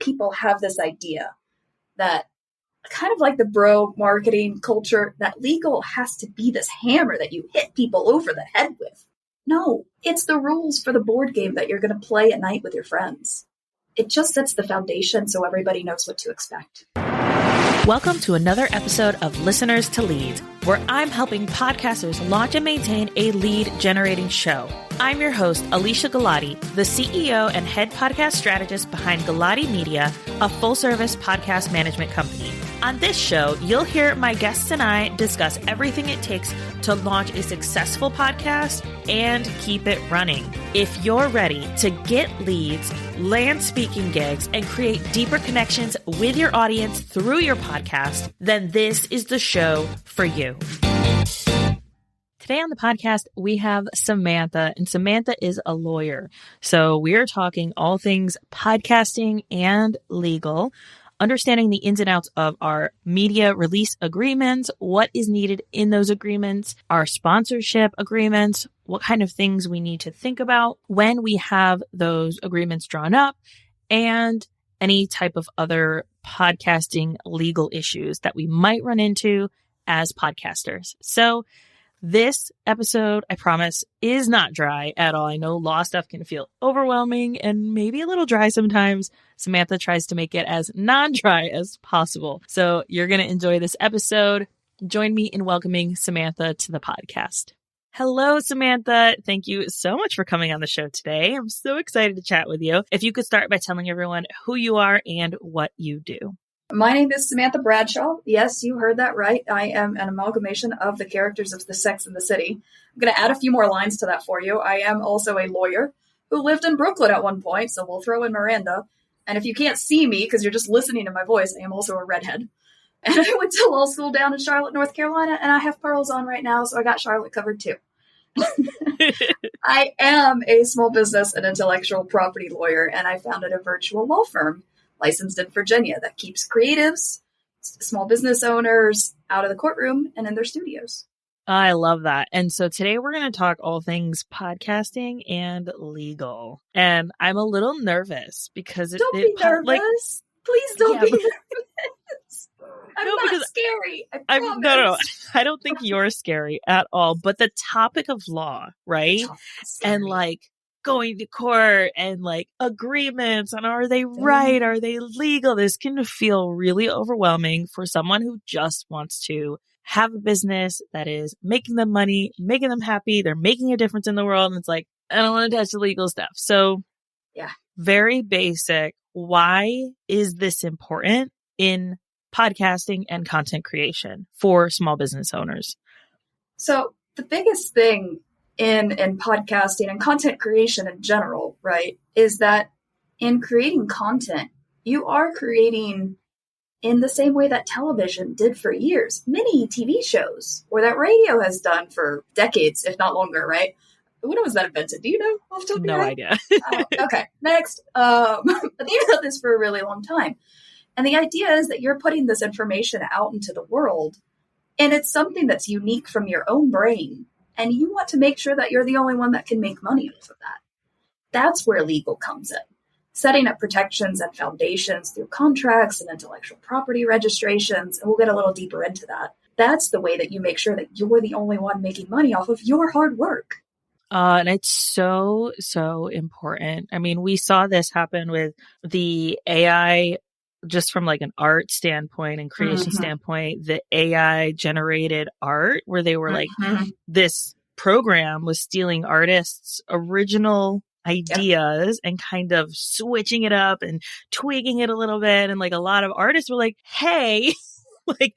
people have this idea that, kind of like the bro marketing culture, that legal has to be this hammer that you hit people over the head with. No, it's the rules for the board game that you're going to play at night with your friends. It just sets the foundation so everybody knows what to expect. Welcome to another episode of Listeners to Leads, where I'm helping podcasters launch and maintain a lead generating show. I'm your host, Alicia Galati, the CEO and head podcast strategist behind Galati Media, a full-service podcast management company. On this show, you'll hear my guests and I discuss everything it takes to launch a successful podcast and keep it running. If you're ready to get leads, land speaking gigs, and create deeper connections with your audience through your podcast, then this is the show for you. Today on the podcast, we have Samantha, and Samantha is a lawyer. So we are talking all things podcasting and legal, understanding the ins and outs of our media release agreements, what is needed in those agreements, our sponsorship agreements, what kind of things we need to think about when we have those agreements drawn up, and any type of other podcasting legal issues that we might run into as podcasters. So this episode, I promise, is not dry at all. I know law stuff can feel overwhelming and maybe a little dry sometimes. Samantha tries to make it as non-dry as possible. So you're going to enjoy this episode. Join me in welcoming Samantha to the podcast. Hello, Samantha. Thank you so much for coming on the show today. I'm so excited to chat with you. If you could start by telling everyone who you are and what you do. My name is Samantha Bradshaw. Yes, you heard that right. I am an amalgamation of the characters of the Sex and the City. I'm going to add a few more lines to that for you. I am also a lawyer who lived in Brooklyn at one point, so we'll throw in Miranda. And if you can't see me because you're just listening to my voice, I am also a redhead. And I went to law school down in Charlotte, North Carolina, and I have pearls on right now, so I got Charlotte covered too. I am a small business and intellectual property lawyer, and I founded a virtual law firm licensed in Virginia that keeps creatives, small business owners out of the courtroom and in their studios. I love that. And so today we're going to talk all things podcasting and legal. And I'm a little nervous because don't be nervous. Please don't be nervous. I'm not scary. I promise. No. I don't think you're scary at all. But the topic of law, right? And like going to court and like agreements and are they right? Are they legal? This can feel really overwhelming for someone who just wants to have a business that is making them money, making them happy. They're making a difference in the world. And it's like, I don't want to touch the legal stuff. So yeah, very basic. Why is this important in podcasting and content creation for small business owners? So the biggest thing in podcasting and content creation in general, right, is that in creating content, you are creating in the same way that television did for years, many TV shows, or that radio has done for decades, if not longer, right? When was that invented? Do you know? No idea. Okay, next. But they've done this for a really long time. And the idea is that you're putting this information out into the world, and it's something that's unique from your own brain. And you want to make sure that you're the only one that can make money off of that. That's where legal comes in. Setting up protections and foundations through contracts and intellectual property registrations. And we'll get a little deeper into that. That's the way that you make sure that you're the only one making money off of your hard work. And it's so, so important. I mean, we saw this happen with the AI, just from like an art standpoint and creation standpoint, the AI generated art where they were like, this program was stealing artists' original ideas and kind of switching it up and tweaking it a little bit. And like a lot of artists were like, hey, like,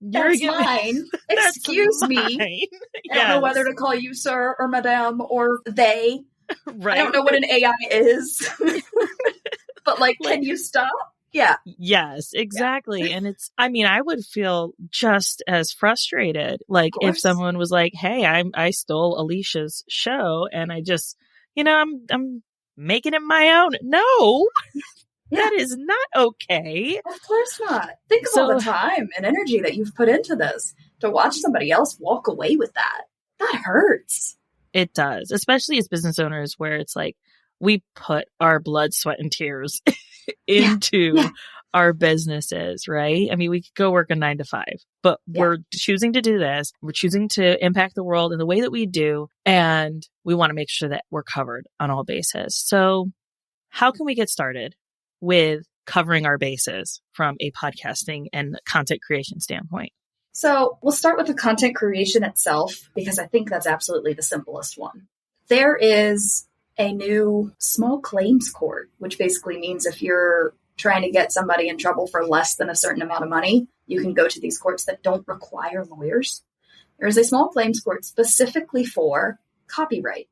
that's mine. Excuse me. I don't know whether to call you sir or madame or they. Right. I don't know what an AI is. But like, can you stop? Yeah. Yes, exactly. Yeah. And it's, I mean, I would feel just as frustrated. Like if someone was like, hey, I stole Alicia's show and I just, I'm making it my own. No, that is not okay. Of course not. Think of all the time and energy that you've put into this to watch somebody else walk away with that. That hurts. It does, especially as business owners where it's like, we put our blood, sweat, and tears into our businesses, right? I mean, we could go work a 9 to 5, but we're choosing to do this. We're choosing to impact the world in the way that we do. And we want to make sure that we're covered on all bases. So how can we get started with covering our bases from a podcasting and content creation standpoint? So we'll start with the content creation itself, because I think that's absolutely the simplest one. There is a new small claims court, which basically means if you're trying to get somebody in trouble for less than a certain amount of money, you can go to these courts that don't require lawyers. There is a small claims court specifically for copyright.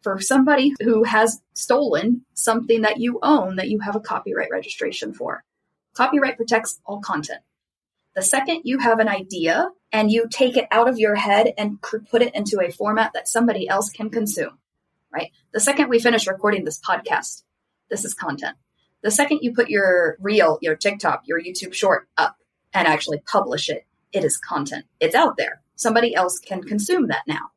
For somebody who has stolen something that you own that you have a copyright registration for. Copyright protects all content. The second you have an idea and you take it out of your head and put it into a format that somebody else can consume, right? The second we finish recording this podcast, this is content. The second you put your reel, your TikTok, your YouTube short up and actually publish it, it is content. It's out there. Somebody else can consume that now.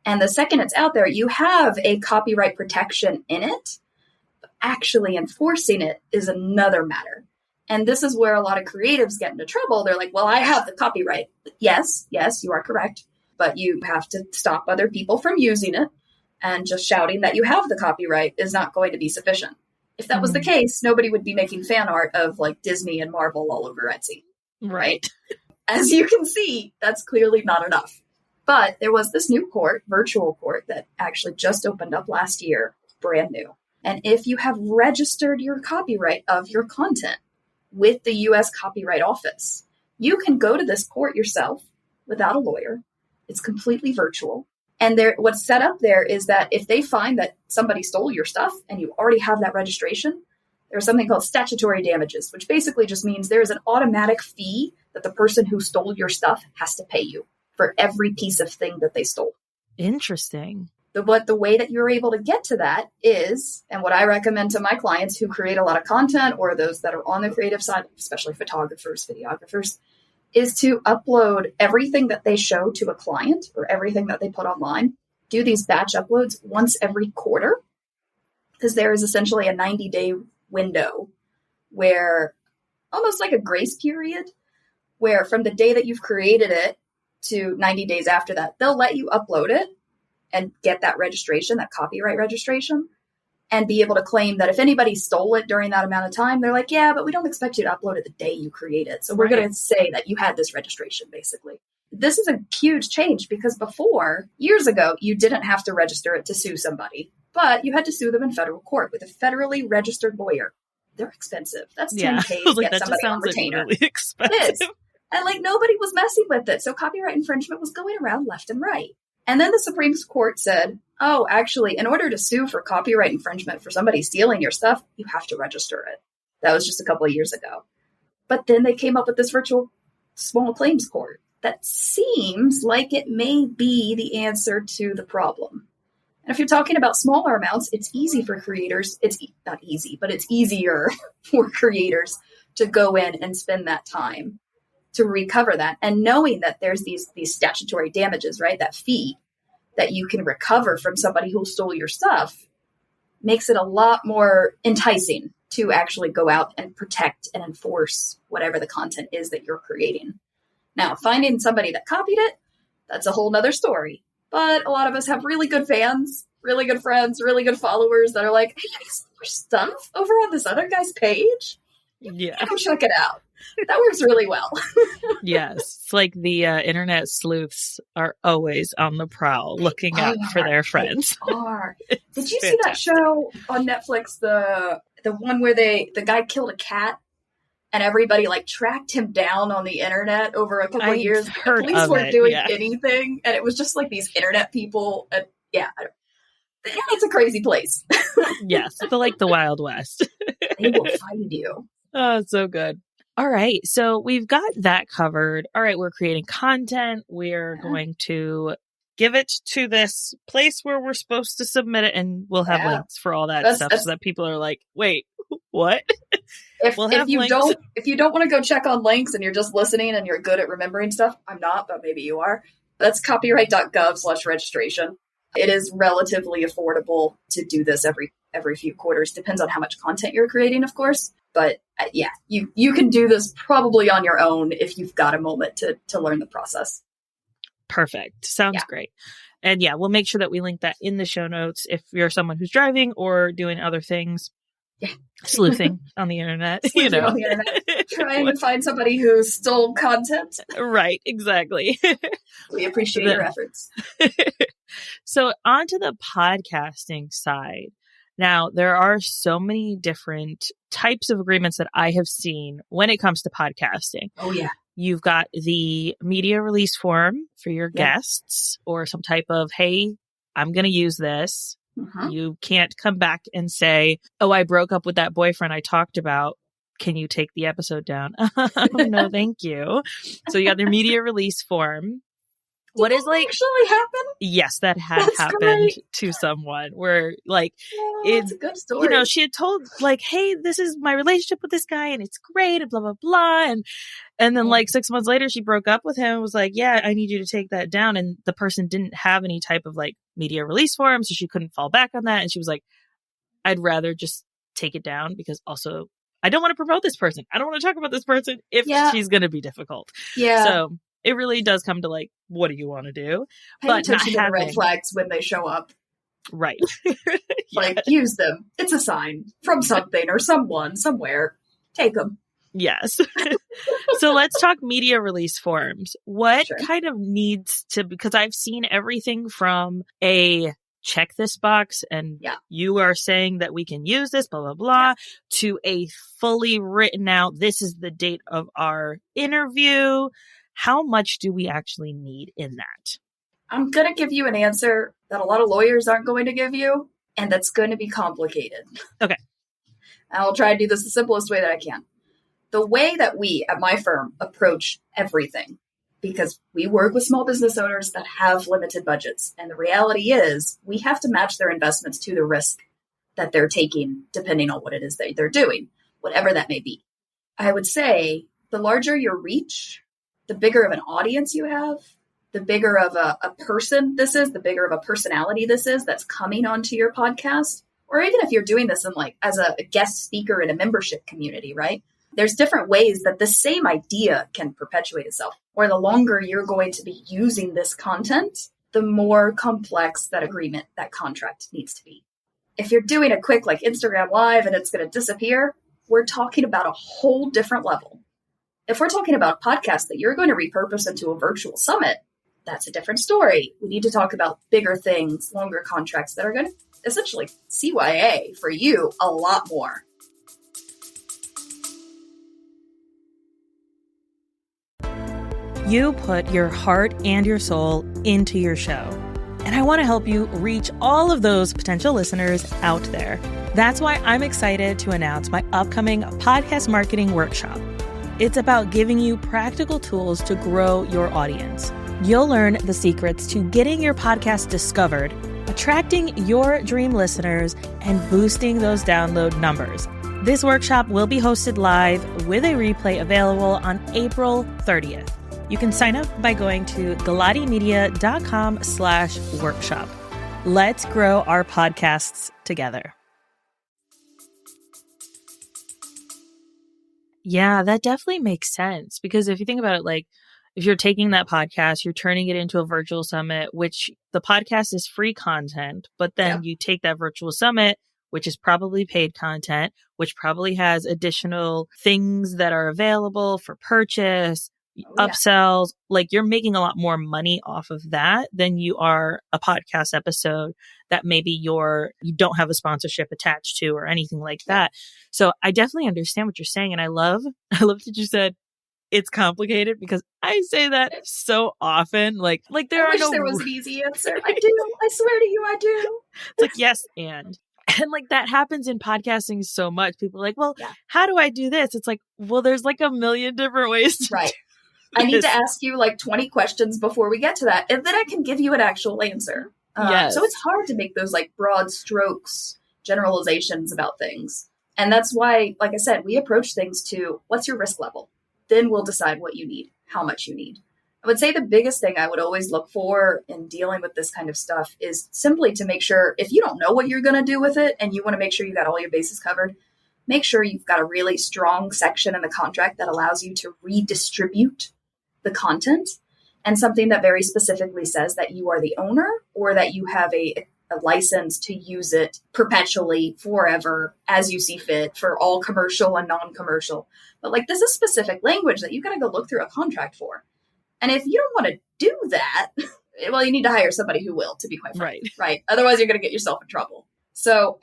And the second it's out there, you have a copyright protection in it. But actually enforcing it is another matter. And this is where a lot of creatives get into trouble. They're like, well, I have the copyright. Yes, you are correct. But you have to stop other people from using it. And just shouting that you have the copyright is not going to be sufficient. If that was the case, nobody would be making fan art of like Disney and Marvel all over Etsy. Right. As you can see, that's clearly not enough. But there was this new court, virtual court, that actually just opened up last year, brand new. And if you have registered your copyright of your content with the U.S. Copyright Office, you can go to this court yourself without a lawyer. It's completely virtual. And what's set up there is that if they find that somebody stole your stuff and you already have that registration, there's something called statutory damages, which basically just means there is an automatic fee that the person who stole your stuff has to pay you for every piece of thing that they stole. Interesting. But the way that you're able to get to that is, and what I recommend to my clients who create a lot of content or those that are on the creative side, especially photographers, videographers, is to upload everything that they show to a client or everything that they put online. Do these batch uploads once every quarter, because there is essentially a 90-day window where almost like a grace period, where from the day that you've created it to 90 days after that, they'll let you upload it and get that registration, that copyright registration, and be able to claim that if anybody stole it during that amount of time, they're like, yeah, but we don't expect you to upload it the day you create it. So we're going to say that you had this registration, basically. This is a huge change because before, years ago, you didn't have to register it to sue somebody, but you had to sue them in federal court with a federally registered lawyer. They're expensive. That's $10K to get somebody on retainer. Like really expensive. It is. And like nobody was messing with it. So copyright infringement was going around left and right. And then the Supreme Court said, oh, actually, in order to sue for copyright infringement for somebody stealing your stuff, you have to register it. That was just a couple of years ago. But then they came up with this virtual small claims court that seems like it may be the answer to the problem. And if you're talking about smaller amounts, it's easy for creators. It's not easy, but it's easier for creators to go in and spend that time to recover that. And knowing that there's these statutory damages, right? That fee that you can recover from somebody who stole your stuff makes it a lot more enticing to actually go out and protect and enforce whatever the content is that you're creating. Now, finding somebody that copied it, that's a whole nother story. But a lot of us have really good fans, really good friends, really good followers that are like, hey, I saw your stuff over on this other guy's page. Yeah. Go check it out. That works really well. Yes. It's like the internet sleuths are always on the prowl looking out for their friends. They are. Did you see that show on Netflix, the one where the guy killed a cat and everybody like tracked him down on the internet over a couple of years? The police weren't doing anything. And it was just like these internet people. And the internet's a crazy place. Yes. It's like the Wild West. They will find you. Oh, so good. All right. So we've got that covered. All right. We're creating content. We're going to give it to this place where we're supposed to submit it. And we'll have links for all that stuff so that people are like, wait, what? If you don't want to go check on links and you're just listening and you're good at remembering stuff, I'm not, but maybe you are. That's copyright.gov/registration. It is relatively affordable to do this every every few quarters. Depends on how much content you're creating, of course. But yeah, you can do this probably on your own if you've got a moment to learn the process. Perfect. Sounds great. And yeah, we'll make sure that we link that in the show notes if you're someone who's driving or doing other things. Yeah. Sleuthing on the internet. Sleuthing on the internet. Trying to find somebody who stole content. Right, exactly. We appreciate your efforts. So onto the podcasting side. Now, there are so many different types of agreements that I have seen when it comes to podcasting. Oh, yeah. You've got the media release form for your guests or some type of, hey, I'm going to use this. You can't come back and say, oh, I broke up with that boyfriend I talked about. Can you take the episode down? No, thank you. So you got their media release form. What is like actually happen? Yes, that had happened to someone where like it's a good story. You know, she had told like, hey, this is my relationship with this guy and it's great and blah, blah, blah. And then like 6 months later, she broke up with him and was like, yeah, I need you to take that down. And the person didn't have any type of like media release form. So she couldn't fall back on that. And she was like, I'd rather just take it down because also I don't want to promote this person. I don't want to talk about this person if she's going to be like Yeah. So it really does come to like, what do you want to do? Pay attention to the red flags when they show up. Right. Like, use them. It's a sign from something or someone, somewhere. Take them. Yes. So let's talk media release forms. What kind of needs to, because I've seen everything from a check this box and you are saying that we can use this, blah, blah, blah, to a fully written out, this is the date of our interview. How much do we actually need in that? I'm going to give you an answer that a lot of lawyers aren't going to give you, and that's going to be complicated. Okay. I'll try to do this the simplest way that I can. The way that we at my firm approach everything, because we work with small business owners that have limited budgets. And the reality is we have to match their investments to the risk that they're taking, depending on what it is that they're doing, whatever that may be. I would say the larger your reach, the bigger of an audience you have, the bigger of a person this is, the bigger of a personality this is that's coming onto your podcast. Or even if you're doing this in like as a guest speaker in a membership community, right? There's different ways that the same idea can perpetuate itself. Or the longer you're going to be using this content, the more complex that agreement, that contract needs to be. If you're doing a quick like Instagram live and it's going to disappear, we're talking about a whole different level. If we're talking about a podcast that you're going to repurpose into a virtual summit, that's a different story. We need to talk about bigger things, longer contracts that are going to essentially CYA for you a lot more. You put your heart and your soul into your show. And I want to help you reach all of those potential listeners out there. That's why I'm excited to announce my upcoming podcast marketing workshop. It's about giving you practical tools to grow your audience. You'll learn the secrets to getting your podcast discovered, attracting your dream listeners, and boosting those download numbers. This workshop will be hosted live with a replay available on April 30th. You can sign up by going to galatimedia.com/workshop. Let's grow our podcasts together. Yeah, that definitely makes sense. Because if you think about it, like if you're taking that podcast, you're turning it into a virtual summit, which the podcast is free content, but then you take that virtual summit, which is probably paid content, which probably has additional things that are available for purchase, upsells. Like you're making a lot more money off of that than you are a podcast episode that maybe you don't have a sponsorship attached to or anything like that. So I definitely understand what you're saying. And I love that you said it's complicated because I say that so often. Like there I are wish no. there was an easy answer. I do. I swear to you, I do. It's like yes and like that happens in podcasting so much. People are like, well, how do I do this? It's like, well, there's like a million different ways to do I need to ask you like 20 questions before we get to that, and then I can give you an actual answer. So it's hard to make those like broad strokes generalizations about things. And that's why, like I said, we approach things to what's your risk level? Then we'll decide what you need, how much you need. I would say the biggest thing I would always look for in dealing with this kind of stuff is simply to make sure, if you don't know what you're going to do with it and you want to make sure you got all your bases covered, make sure you've got a really strong section in the contract that allows you to redistribute the content, and something that very specifically says that you are the owner or that you have a license to use it perpetually, forever, as you see fit, for all commercial and non-commercial. But like, this is specific language that you got to go look through a contract for. And if you don't want to do that, well, you need to hire somebody who will, to be quite frank. Right. Otherwise, you're going to get yourself in trouble. So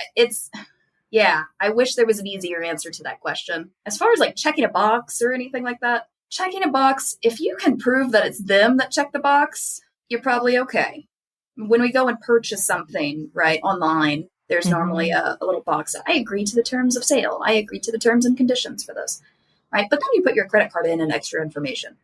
I wish there was an easier answer to that question. As far as like checking a box or anything like that, checking a box, if you can prove that it's them that checked the box, you're probably okay. When we go and purchase something, right, online, there's normally a little box that I agree to the terms of sale. I agree to the terms and conditions for this, right? But then you put your credit card in and extra information.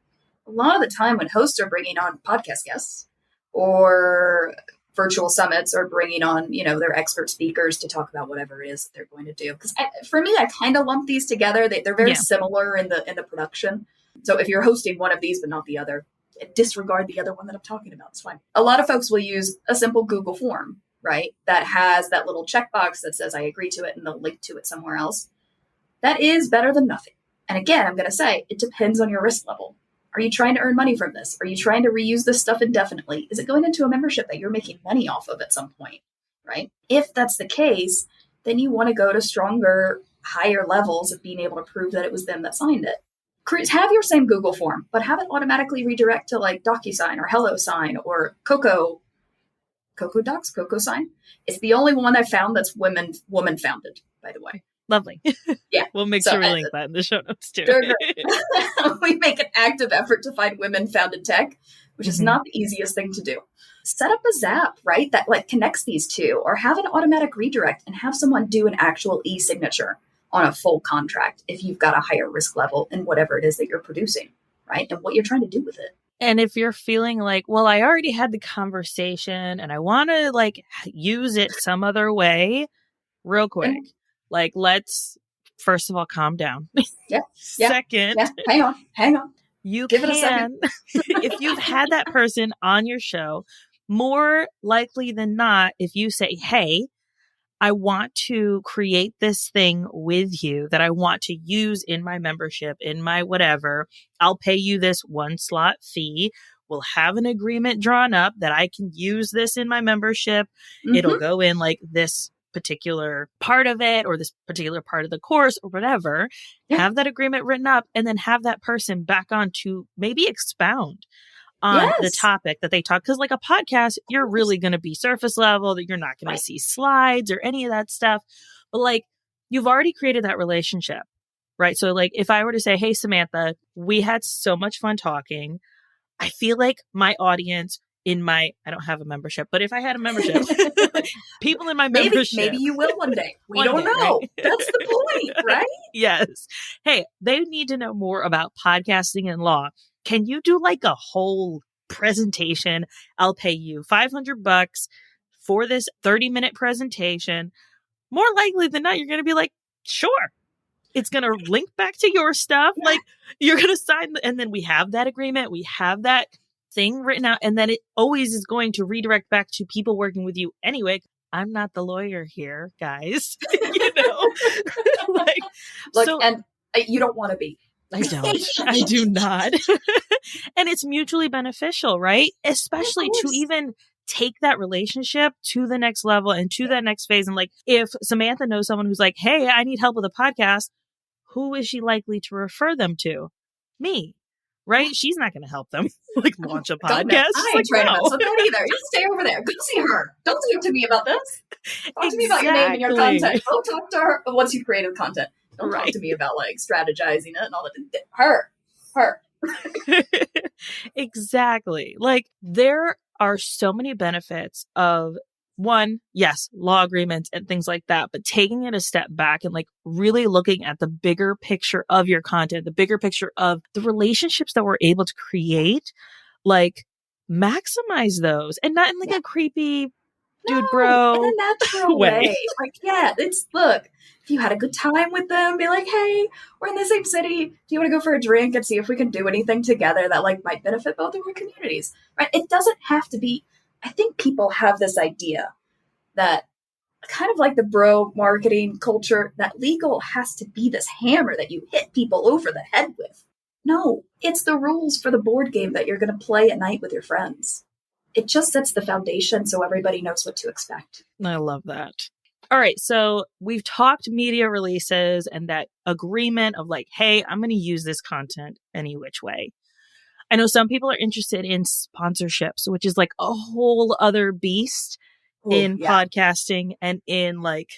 A lot of the time when hosts are bringing on podcast guests or virtual summits or bringing on, their expert speakers to talk about whatever it is that they're going to do. Because for me, I kind of lump these together. They're very similar in the production. So if you're hosting one of these but not the other, disregard the other one that I'm talking about. It's fine. A lot of folks will use a simple Google form, right? That has that little checkbox that says I agree to it and they'll link to it somewhere else. That is better than nothing. And again, I'm going to say it depends on your risk level. Are you trying to earn money from this? Are you trying to reuse this stuff indefinitely? Is it going into a membership that you're making money off of at some point, right? If that's the case, then you want to go to stronger, higher levels of being able to prove that it was them that signed it. Have your same Google form, but have it automatically redirect to like DocuSign or HelloSign or Coco Docs, CocoSign. It's the only one I found that's woman founded, by the way. Lovely. Yeah. We'll make sure we link that in the show notes too. We make an active effort to find women-founded tech, which is not the easiest thing to do. Set up a Zap, right, that like connects these two, or have an automatic redirect and have someone do an actual e-signature on a full contract if you've got a higher risk level in whatever it is that you're producing, right, and what you're trying to do with it. And if you're feeling like, well, I already had the conversation and I want to like use it some other way, real quick. Like, let's, first of all, calm down. Yeah. Second. Yeah. Hang on. You Give can, it a second. if you've had that person on your show, more likely than not, if you say, hey, I want to create this thing with you that I want to use in my membership, in my whatever, I'll pay you this one slot fee. We'll have an agreement drawn up that I can use this in my membership. It'll go in like this particular part of it or this particular part of the course or whatever, have that agreement written up, and then have that person back on to maybe expound on the topic that they talk. Because like a podcast, you're really going to be surface level, that you're not going to see slides or any of that stuff. But like, you've already created that relationship, right? So like, if I were to say, hey, Samantha, we had so much fun talking. I feel like my audience I don't have a membership, but if I had a membership, people in my membership. Maybe you will one day. We don't know. Right? That's the point, right? Yes. Hey, they need to know more about podcasting and law. Can you do like a whole presentation? I'll pay you $500 for this 30-minute presentation. More likely than not, you're going to be like, sure. It's going to link back to your stuff. Like, you're going to sign, and then we have that agreement. We have that thing written out, and then it always is going to redirect back to people working with you anyway. I'm not the lawyer here, guys. And you don't want to be. I don't. I do not. And it's mutually beneficial, right? Especially to even take that relationship to the next level and to that next phase. And like, if Samantha knows someone who's like, hey, I need help with a podcast, who is she likely to refer them to? Me. Right? She's not going to help them like launch a podcast. I ain't trying to mess with that either. You stay over there. Go see her. Don't talk to me about this. Talk to me about your name and your content. Go talk to her once you've created content. Don't talk to me about like strategizing it and all that. Her. Exactly. Like, there are so many benefits of, one, yes, law agreements and things like that, but taking it a step back and like really looking at the bigger picture of your content, the bigger picture of the relationships that we're able to create, like maximize those, and not in like a creepy, dude, No, in bro a natural way. way. Like, yeah, look, if you had a good time with them, be like, hey, we're in the same city. Do you want to go for a drink and see if we can do anything together that like might benefit both of our communities? Right? It doesn't have to be. I think people have this idea that kind of like the bro marketing culture, that legal has to be this hammer that you hit people over the head with. No, it's the rules for the board game that you're going to play at night with your friends. It just sets the foundation so everybody knows what to expect. I love that. All right. So we've talked media releases and that agreement of like, hey, I'm going to use this content any which way. I know some people are interested in sponsorships, which is like a whole other beast in podcasting and in like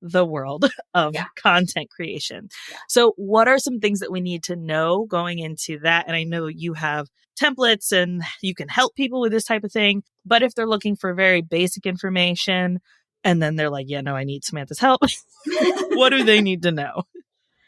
the world of content creation. Yeah. So what are some things that we need to know going into that? And I know you have templates and you can help people with this type of thing, but if they're looking for very basic information and then they're like, yeah, no, I need Samantha's help. What do they need to know?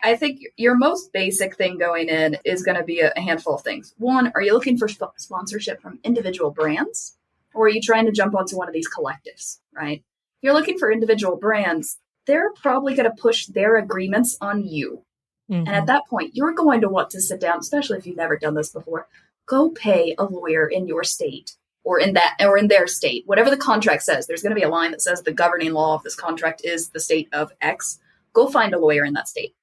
I think your most basic thing going in is going to be a handful of things. One, are you looking for sponsorship from individual brands? Or are you trying to jump onto one of these collectives, right? If you're looking for individual brands, they're probably going to push their agreements on you. Mm-hmm. And at that point, you're going to want to sit down, especially if you've never done this before, go pay a lawyer in your state or in their state. Whatever the contract says, there's going to be a line that says the governing law of this contract is the state of X. Go find a lawyer in that state.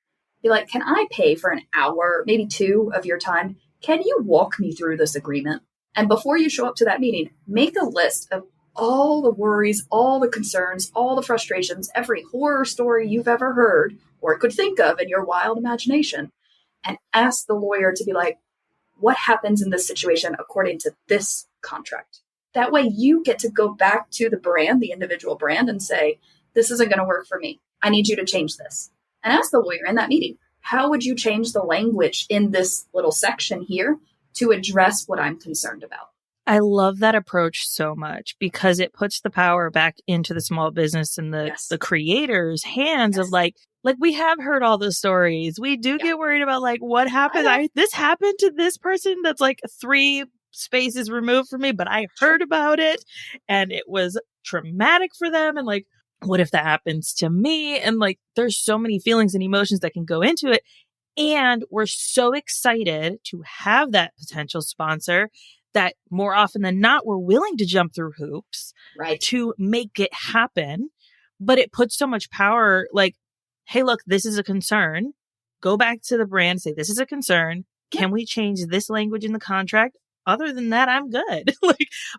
Be like, can I pay for an hour, maybe 2 of your time? Can you walk me through this agreement? And before you show up to that meeting, make a list of all the worries, all the concerns, all the frustrations, every horror story you've ever heard or could think of in your wild imagination, and ask the lawyer to be like, what happens in this situation according to this contract? That way you get to go back to the brand, the individual brand, and say, this isn't going to work for me. I need you to change this. And ask the lawyer in that meeting, how would you change the language in this little section here to address what I'm concerned about? I love that approach so much because it puts the power back into the small business and the creator's hands of like we have heard all the stories. We do get worried about like what happened. This happened to this person that's like 3 spaces removed from me, but I heard about it and it was traumatic for them. And like, what if that happens to me? And like, there's so many feelings and emotions that can go into it. And we're so excited to have that potential sponsor that more often than not, we're willing to jump through hoops to make it happen. But it puts so much power like, hey, look, this is a concern. Go back to the brand, say, this is a concern. Can we change this language in the contract? Other than that, I'm good.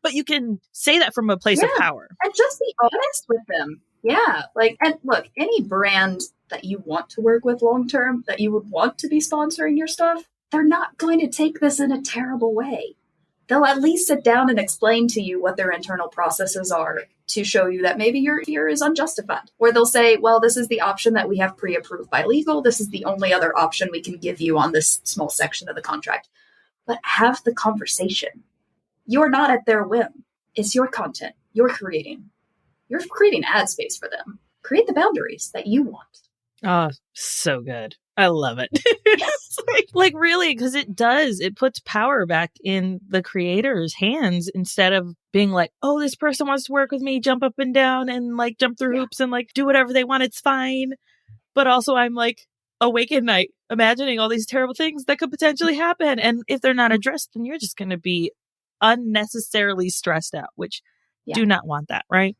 But you can say that from a place of power. And just be honest with them. Yeah. And look, any brand that you want to work with long-term, that you would want to be sponsoring your stuff, they're not going to take this in a terrible way. They'll at least sit down and explain to you what their internal processes are to show you that maybe your fear is unjustified. Or they'll say, well, this is the option that we have pre-approved by legal. This is the only other option we can give you on this small section of the contract. But have the conversation. You're not at their whim. It's your content. You're creating ad space for them. Create the boundaries that you want. Oh, so good. I love it. Yes. like really, because it puts power back in the creator's hands instead of being like, oh, this person wants to work with me, jump up and down and like jump through hoops and like do whatever they want. It's fine. But also I'm like awake at night, imagining all these terrible things that could potentially happen. And if they're not addressed, then you're just going to be unnecessarily stressed out, which do not want that, right?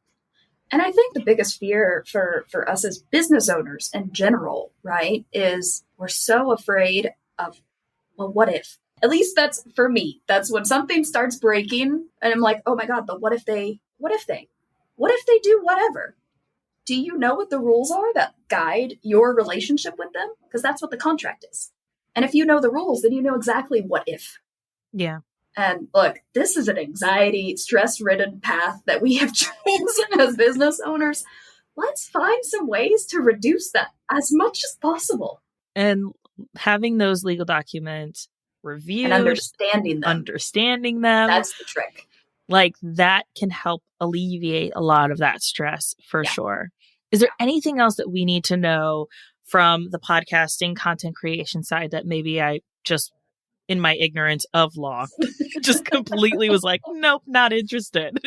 And I think the biggest fear for us as business owners in general, right, is we're so afraid of, well, what if? At least that's for me. That's when something starts breaking and I'm like, oh my God, but what if they do whatever? Do you know what the rules are that guide your relationship with them? Because that's what the contract is. And if you know the rules, then you know exactly what if. Yeah. And look, this is an anxiety, stress-ridden path that we have chosen as business owners. Let's find some ways to reduce that as much as possible. And having those legal documents reviewed. And understanding them. That's the trick. Like that can help alleviate a lot of that stress for sure. Is there anything else that we need to know from the podcasting content creation side that maybe I just, in my ignorance of law, just completely was like, nope, not interested?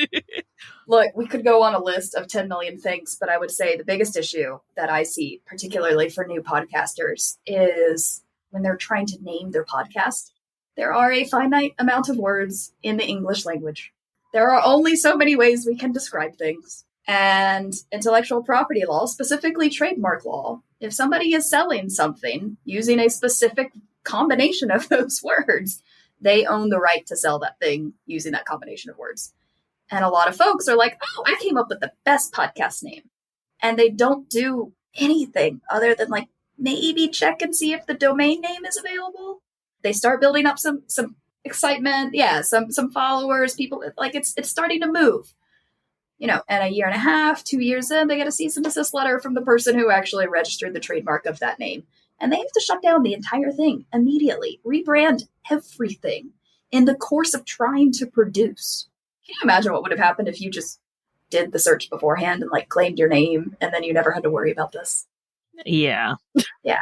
Look, we could go on a list of 10 million things, but I would say the biggest issue that I see, particularly for new podcasters, is when they're trying to name their podcast. There are a finite amount of words in the English language. There are only so many ways we can describe things. And intellectual property law, specifically trademark law, if somebody is selling something using a specific combination of those words, they own the right to sell that thing using that combination of words. And a lot of folks are like, oh, I came up with the best podcast name. And they don't do anything other than like maybe check and see if the domain name is available. They start building up some excitement. Yeah, some followers, people, like it's starting to move. And a year and a half, 2 years in, they get a cease and desist letter from the person who actually registered the trademark of that name. And they have to shut down the entire thing immediately, rebrand everything in the course of trying to produce. Can you imagine what would have happened if you just did the search beforehand and like claimed your name and then you never had to worry about this? Yeah. Yeah.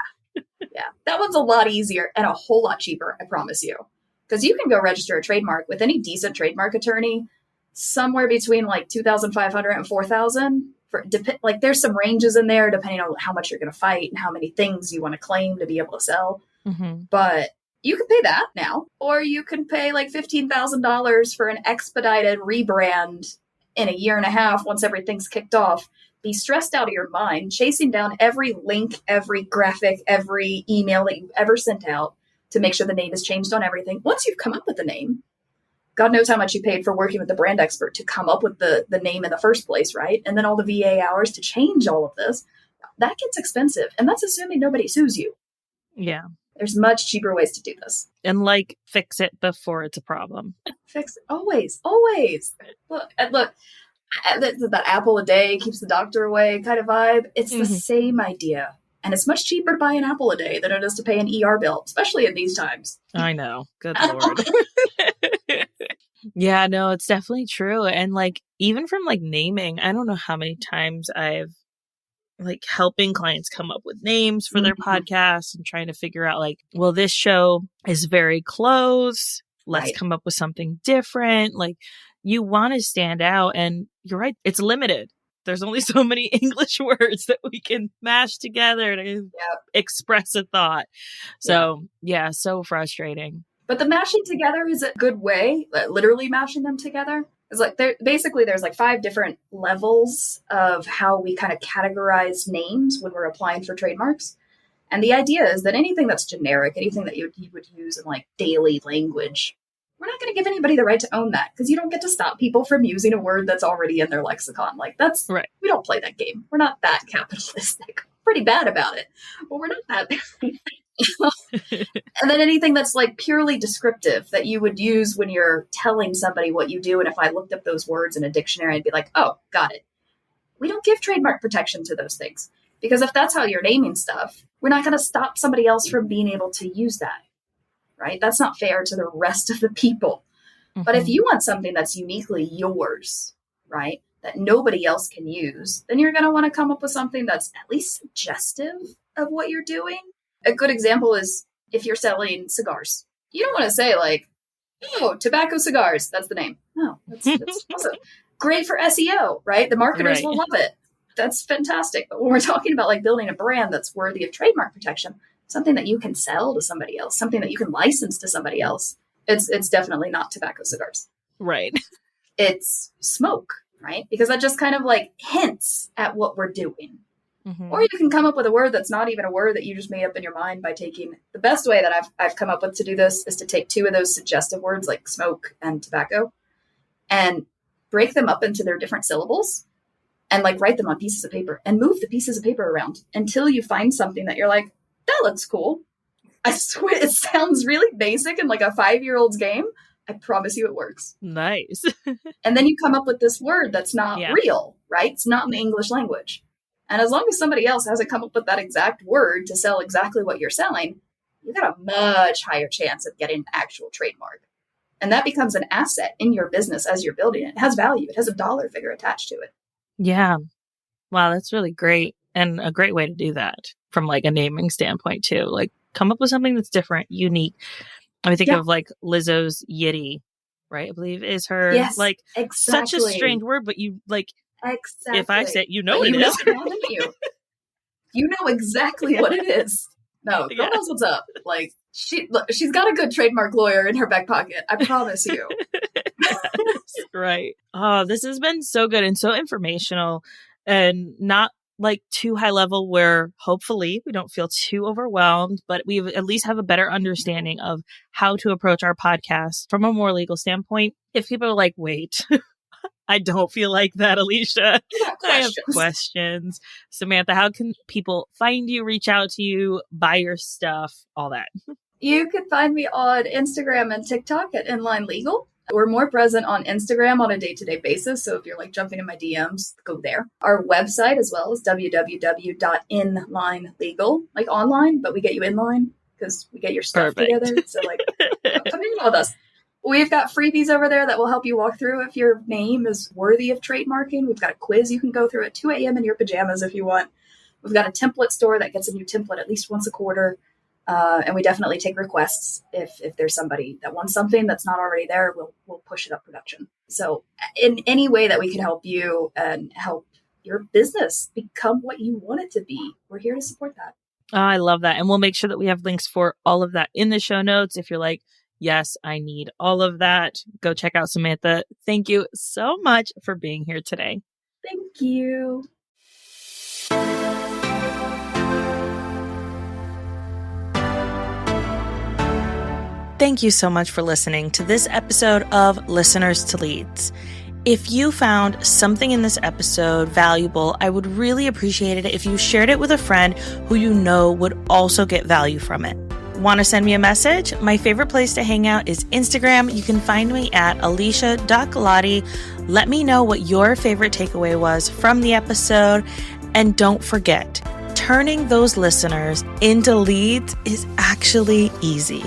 That one's a lot easier and a whole lot cheaper, I promise you. Because you can go register a trademark with any decent trademark attorney somewhere between like $2,500 and $4,000. Like there's some ranges in there depending on how much you're going to fight and how many things you want to claim to be able to sell. Mm-hmm. But you can pay that now, or you can pay like $15,000 for an expedited rebrand in a year and a half once everything's kicked off. Be stressed out of your mind, chasing down every link, every graphic, every email that you've ever sent out to make sure the name is changed on everything. Once you've come up with the name, God knows how much you paid for working with the brand expert to come up with the name in the first place, right? And then all the VA hours to change all of this. That gets expensive. And that's assuming nobody sues you. Yeah. There's much cheaper ways to do this. And fix it before it's a problem. Fix it. Always. Look, that apple a day keeps the doctor away kind of vibe. It's the same idea. And it's much cheaper to buy an apple a day than it is to pay an ER bill, especially in these times. I know. Good Lord. Yeah, no, it's definitely true. And even from naming, I don't know how many times I've helping clients come up with names for their podcasts and trying to figure out well, this show is very close. Let's come up with something different. You want to stand out, and you're right. It's limited. There's only so many English words that we can mash together to express a thought. So yeah, so frustrating. But the mashing together is a good way, literally mashing them together. It's there's 5 different levels of how we kind of categorize names when we're applying for trademarks. And the idea is that anything that's generic, anything that you would use in daily language, we're not going to give anybody the right to own that, because you don't get to stop people from using a word that's already in their lexicon. That's right. We don't play that game. We're not that capitalistic. Pretty bad about it, but we're not that. And then anything that's purely descriptive that you would use when you're telling somebody what you do. And if I looked up those words in a dictionary, I'd be like, oh, got it. We don't give trademark protection to those things, because if that's how you're naming stuff, we're not going to stop somebody else from being able to use that. Right? That's not fair to the rest of the people. Mm-hmm. But if you want something that's uniquely yours, right, that nobody else can use, then you're going to want to come up with something that's at least suggestive of what you're doing. A good example is if you're selling cigars. You don't want to say oh, tobacco cigars. That's the name. No, that's also great for SEO, right? The marketers will love it. That's fantastic. But when we're talking about building a brand that's worthy of trademark protection, something that you can sell to somebody else, something that you can license to somebody else, it's definitely not tobacco cigars. Right. It's smoke, right? Because that just kind of hints at what we're doing. Mm-hmm. Or you can come up with a word that's not even a word that you just made up in your mind by taking the best way that I've come up with to do this is to take 2 of those suggestive words like smoke and tobacco and break them up into their different syllables and write them on pieces of paper and move the pieces of paper around until you find something that you're like, that looks cool. I swear it sounds really basic and like a 5-year-old's game. I promise you it works. Nice. And then you come up with this word that's not real, right? It's not in the English language. And as long as somebody else hasn't come up with that exact word to sell exactly what you're selling, you got a much higher chance of getting an actual trademark. And that becomes an asset in your business as you're building it. It has value. It has a dollar figure attached to it. Yeah. Wow, that's really great. And a great way to do that from a naming standpoint too. Come up with something that's different, unique. I think of Lizzo's Yitty right? I believe is her, Yes, like, exactly. such a strange word, but you, like, Exactly. if I say it, you know it now, don't you? You know exactly what it is. No, girl knows what's up. Like, she's got a good trademark lawyer in her back pocket. I promise you. Right. Oh, this has been so good and so informational, and not like too high level where hopefully we don't feel too overwhelmed, but we at least have a better understanding of how to approach our podcast from a more legal standpoint. If people are like, wait, I don't feel like that, Alicia. I have questions. Samantha, how can people find you, reach out to you, buy your stuff, all that? You can find me on Instagram and TikTok at InLine Legal. We're more present on Instagram on a day-to-day basis. So if you're like jumping in my DMs, go there. Our website as well is www.inlinelegal, like online, but we get you in line because we get your stuff together. So like, come in with us. We've got freebies over there that will help you walk through if your name is worthy of trademarking. We've got a quiz you can go through at 2 a.m. in your pajamas if you want. We've got a template store that gets a new template at least once a quarter. And we definitely take requests if there's somebody that wants something that's not already there, we'll push it up production. So in any way that we can help you and help your business become what you want it to be, we're here to support that. Oh, I love that. And we'll make sure that we have links for all of that in the show notes. If you're like, yes, I need all of that, go check out Samantha. Thank you so much for being here today. Thank you. Thank you so much for listening to this episode of Listeners to Leads. If you found something in this episode valuable, I would really appreciate it if you shared it with a friend who you know would also get value from it. Want to send me a message? My favorite place to hang out is Instagram. You can find me at alicia.galati. Let me know what your favorite takeaway was from the episode. And don't forget, turning those listeners into leads is actually easy.